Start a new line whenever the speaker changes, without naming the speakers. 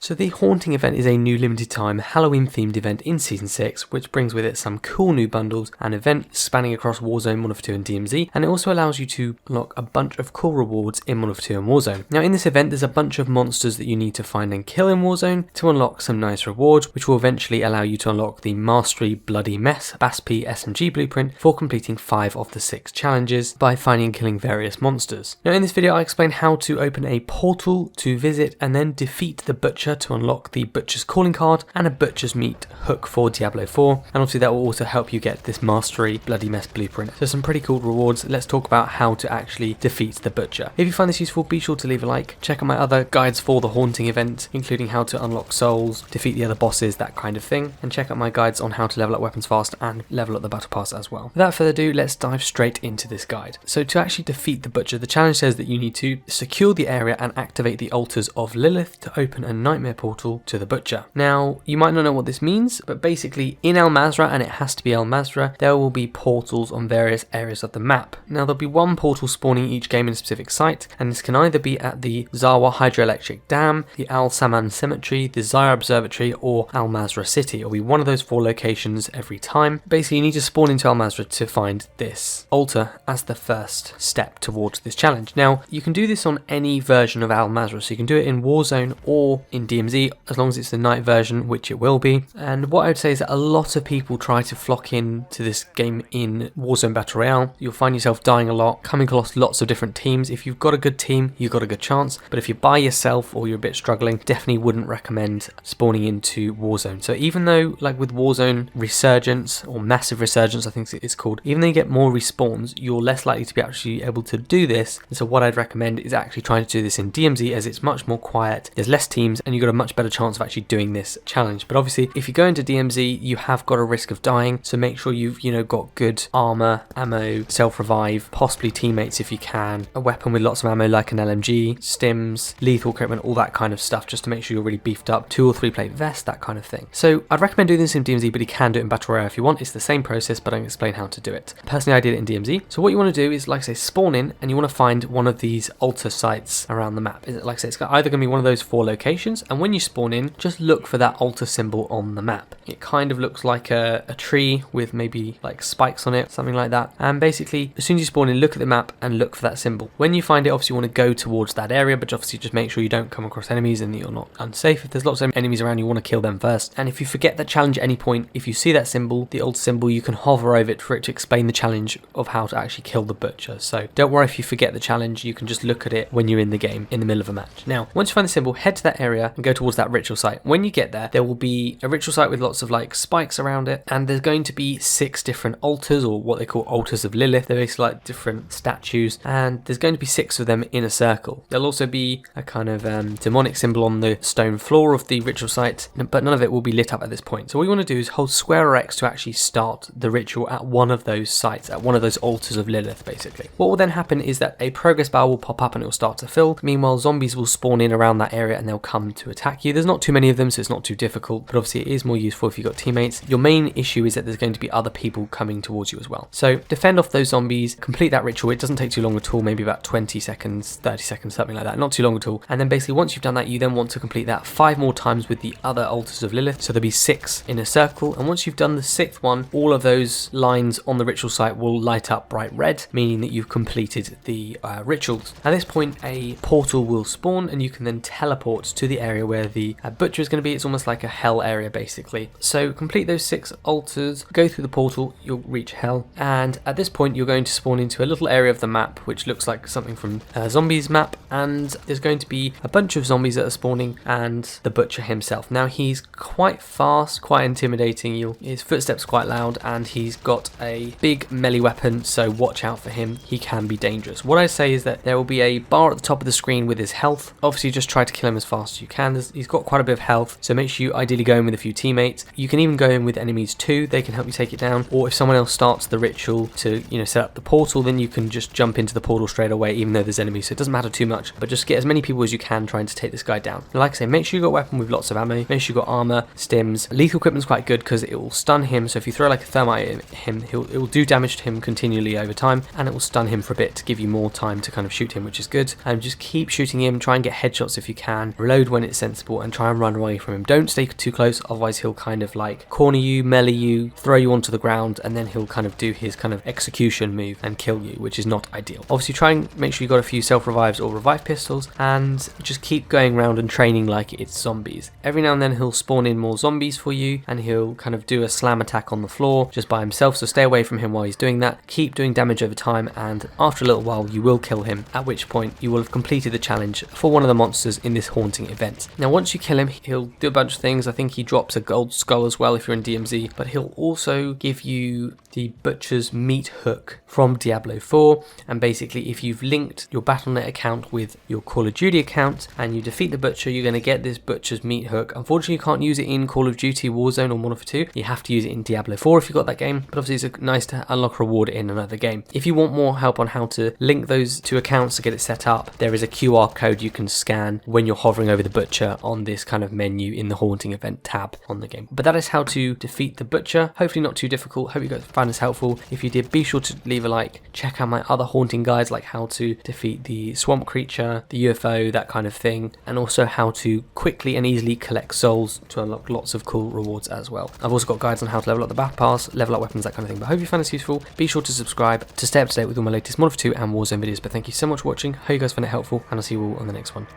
So the Haunting event is a new limited time Halloween themed event in Season 6, which brings with it some cool new bundles and events spanning across Warzone, MW2 and DMZ, and it also allows you to unlock a bunch of cool rewards in MW2 and Warzone. Now in this event there's a bunch of monsters that you need to find and kill in Warzone to unlock some nice rewards, which will eventually allow you to unlock the Mastery Bloody Mess Bas-P SMG blueprint for completing 5 of the 6 challenges by finding and killing various monsters. Now in this video I explain how to open a portal to visit and then defeat the Butcher to unlock the Butcher's Calling Card and a Butcher's Meat hook for Diablo IV, and obviously that will also help you get this Mastery Bloody Mess blueprint. So some pretty cool rewards. Let's talk about how to actually defeat the Butcher. If you find this useful, be sure to leave a like, check out my other guides for the Haunting event, including how to unlock souls, defeat the other bosses, that kind of thing, and check out my guides on how to level up weapons fast and level up the battle pass as well. Without further ado, let's dive straight into this guide. So to actually defeat the Butcher, the challenge says that you need to secure the area and activate the Altars of Lilith to open a nightmare portal to the Butcher. Now, you might not know what this means, but basically in Al Mazrah, and it has to be Al Mazrah, there will be portals on various areas of the map. Now, there'll be one portal spawning each game in a specific site, and this can either be at the Zawa Hydroelectric Dam, the Al Saman Cemetery, the Zaya Observatory, or Al Mazrah City. It'll be one of those 4 locations every time. Basically, you need to spawn into Al Mazrah to find this altar as the first step towards this challenge. Now, you can do this on any version of Al Mazrah, so you can do it in Warzone or in DMZ, as long as it's the night version, which it will be. And what I would say is that a lot of people try to flock in to this game in Warzone Battle Royale. You'll find yourself dying a lot, coming across lots of different teams. If you've got a good team, you've got a good chance, but if you're by yourself or you're a bit struggling, definitely wouldn't recommend spawning into Warzone. So even though, like with Warzone Resurgence, or Massive Resurgence I think it's called, even though you get more respawns, you're less likely to be actually able to do this. And so what I'd recommend is actually trying to do this in DMZ, as it's much more quiet, there's less teams, and you've got a much better chance of actually doing this challenge. But obviously if you go into DMZ, you have got a risk of dying, so make sure you've got good armor, ammo, self-revive, possibly teammates if you can, a weapon with lots of ammo like an LMG, stims, lethal equipment, all that kind of stuff, just to make sure you're really beefed up, 2 or 3 plate vest, that kind of thing. So I'd recommend doing this in DMZ, but you can do it in Battle Royale if you want. It's the same process, but I can explain how to do it. Personally, I did it in DMZ. So what you want to do is, like I say, spawn in, and you want to find one of these altar sites around the map. Like I say, it's either going to be one of those 4 locations, and when you spawn in, just look for that altar symbol on the map. It kind of looks like a tree with maybe like spikes on it, something like that. And basically, as soon as you spawn in, look at the map and look for that symbol. When you find it, obviously you want to go towards that area, but obviously just make sure you don't come across enemies and you're not unsafe. If there's lots of enemies around, you want to kill them first. And if you forget the challenge at any point, if you see that symbol, the altar symbol, you can hover over it for it to explain the challenge of how to actually kill the Butcher. So don't worry if you forget the challenge, you can just look at it when you're in the game, in the middle of a match. Now, once you find the symbol, head to that area and go towards that ritual site. When you get there will be a ritual site with lots of like spikes around it, and there's going to be 6 different altars, or what they call Altars of Lilith. They're basically like different statues, and there's going to be 6 of them in a circle. There'll also be a kind of demonic symbol on the stone floor of the ritual site, but none of it will be lit up at this point. So what you want to do is hold square or X to actually start the ritual at one of those sites, at one of those Altars of Lilith basically. What will then happen is that a progress bar will pop up and it will start to fill. Meanwhile, zombies will spawn in around that area and they'll come to attack you. There's not too many of them, so it's not too difficult, but obviously it is more useful if you've got teammates. Your main issue is that there's going to be other people coming towards you as well. So defend off those zombies, complete that ritual. It doesn't take too long at all, maybe about 20 seconds, 30 seconds, something like that. Not too long at all. And then basically once you've done that, you then want to complete that 5 more times with the other Altars of Lilith. So there'll be 6 in a circle. And once you've done the 6th one, all of those lines on the ritual site will light up bright red, meaning that you've completed the rituals. At this point, a portal will spawn and you can then teleport to the area where the Butcher is going to be. It's almost like a hell area basically. So complete those 6 altars, go through the portal, you'll reach hell, and at this point you're going to spawn into a little area of the map which looks like something from Zombies map, and there's going to be a bunch of zombies that are spawning and the Butcher himself. Now he's quite fast, quite intimidating, his footsteps quite loud, and he's got a big melee weapon, so watch out for him. He can be dangerous. What I say is that there will be a bar at the top of the screen with his health. Obviously just try to kill him as fast as you can. He's got quite a bit of health, so make sure you ideally go in with a few teammates. You can even go in with enemies too, they can help you take it down, or if someone else starts the ritual to set up the portal, then you can just jump into the portal straight away even though there's enemies, so it doesn't matter too much, but just get as many people as you can trying to take this guy down. And like I say, make sure you've got a weapon with lots of ammo, make sure you've got armor, stims. Lethal equipment's quite good because it will stun him, so if you throw like a thermite at him, it will do damage to him continually over time, and it will stun him for a bit to give you more time to kind of shoot him, which is good. And just keep shooting him, try and get headshots if you can, reload when it sensible and try and run away from him. Don't stay too close, otherwise he'll kind of like corner you, melee you, throw you onto the ground, and then he'll kind of do his kind of execution move and kill you, which is not ideal. Obviously try and make sure you got a few self revives or revive pistols, and just keep going around and training like it's zombies. Every now and then he'll spawn in more zombies for you, and he'll kind of do a slam attack on the floor just by himself, so stay away from him while he's doing that. Keep doing damage over time, and after a little while you will kill him, at which point you will have completed the challenge for one of the monsters in this haunting event. Now once you kill him, he'll do a bunch of things. I think he drops a gold skull as well if you're in DMZ, but he'll also give you the Butcher's meat hook from Diablo 4, and basically if you've linked your Battle.net account with your Call of Duty account and you defeat the Butcher, you're going to get this Butcher's meat hook. Unfortunately you can't use it in Call of Duty, Warzone or Modern Warfare 2, you have to use it in Diablo 4 if you got that game, but obviously it's nice to unlock a reward in another game. If you want more help on how to link those two accounts to get it set up, there is a QR code you can scan when you're hovering over the Butcher on this kind of menu in the Haunting Event tab on the game. But that is how to defeat the Butcher. Hopefully not too difficult. Hope you guys found this helpful. If you did, be sure to leave a like. Check out my other haunting guides, like how to defeat the swamp creature, the UFO, that kind of thing, and also how to quickly and easily collect souls to unlock lots of cool rewards as well. I've also got guides on how to level up the battle pass, level up weapons, that kind of thing. But I hope you found this useful. Be sure to subscribe to stay up to date with all my latest Modern Warfare 2 and Warzone videos. But thank you so much for watching. Hope you guys found it helpful, and I'll see you all on the next one.